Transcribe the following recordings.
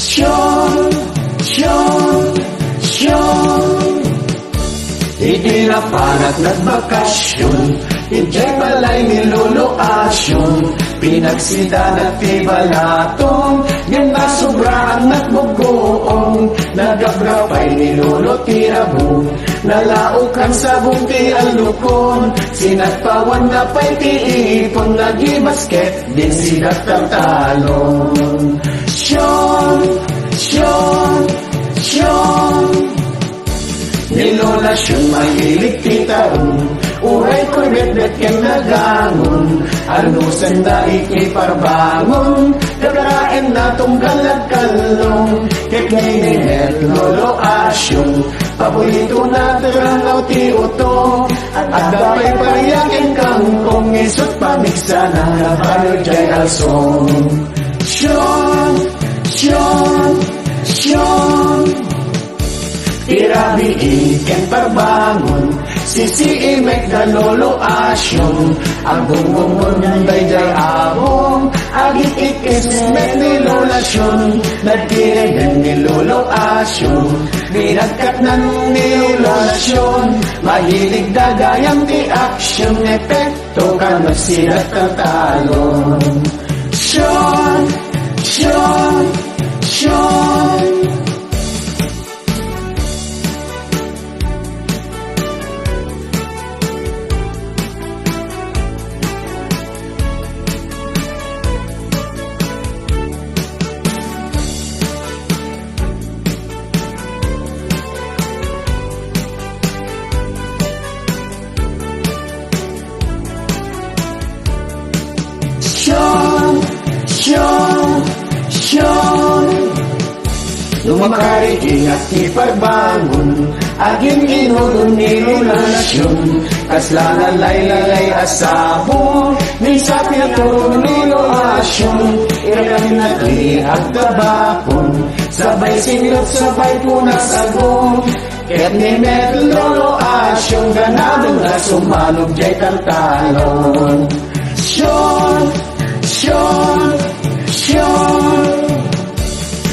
Syon, syon, syon. Hindi na panat nagbakasyon, hindi balay ni Lolo Asyon. Pinagsida na tibalatong, yung nasubraan at bugoong. Nagabrapay ni Lolo Tirabong, nalaukan sa bumti ang lukon. Sinagpawan na pa'y tiipon, nagibasket din sidat ang talon. Syon, syon, syon. Ni Lola Syon mahilig titarong, uray ko'y betbet ken nagangon. Alusan na ikiparbangon, gagarain na tunggal at kalong. Kekninet Lolo Asyon, paborito na terangaw ti uto. At dapay pariyakin kangkong, isot pamiksa na nabayo jay alsong. Syon, syon, syon. Irabi iken parbangon, sisiimek na Lolo Asyon. Ang bungbungon ng dayjay abong, agit ikismet ni Lola Syon. Nagkirigan ni Lolo Asyon, binagkatnan ni Lola Syon. Mahilig dagayang di action, epekto ka magsirat ang talon. Syon, syon, syon. Syon, syon, syon. Lumakari ingat iparbangon, aging inulong ni Lola Syon. Kaslalay-lalay asabo, ni sa pinaturo ni Lola Syon. Iramin na liag tabakon, sabay sinilot sabay punas agong. Ket ni Met Lolo Asyon, ganado na sumanog jay taltalon. Syon, syon, syon.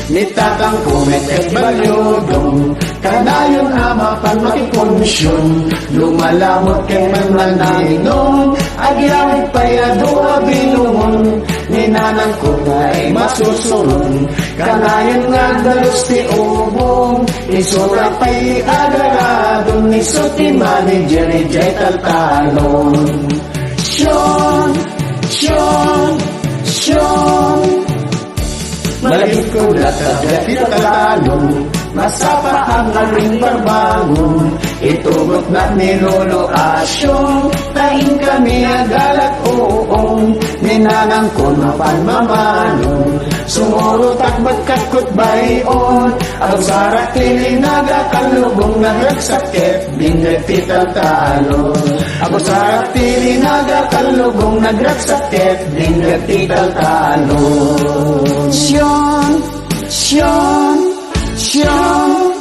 Nitatang kumet at balyodong, kanayon ama pan makikonsyon. Lumalamot kay manmanainom, agyawit payado abilumon. Ninanang ko ay masusulong, kanayon nga dalos ti ubong. Isura pa'y agaradong, nisuti manager ni jay taltalon. Syon, syon, syon. Malagit ko lahat at itatalong, masapa ang aring barbangon. Itugot na ni Lolo Asyon, taing kami agalat uong. Ninanang ko na panmamanong, sumuro takbat kakot bayon. Ang sarak tilinaga kalubong nagragsakit, bingret titaltalon. Ako sarak tilinaga kalubong nagragsakit, bingret titaltalon. Syon, syon, syon.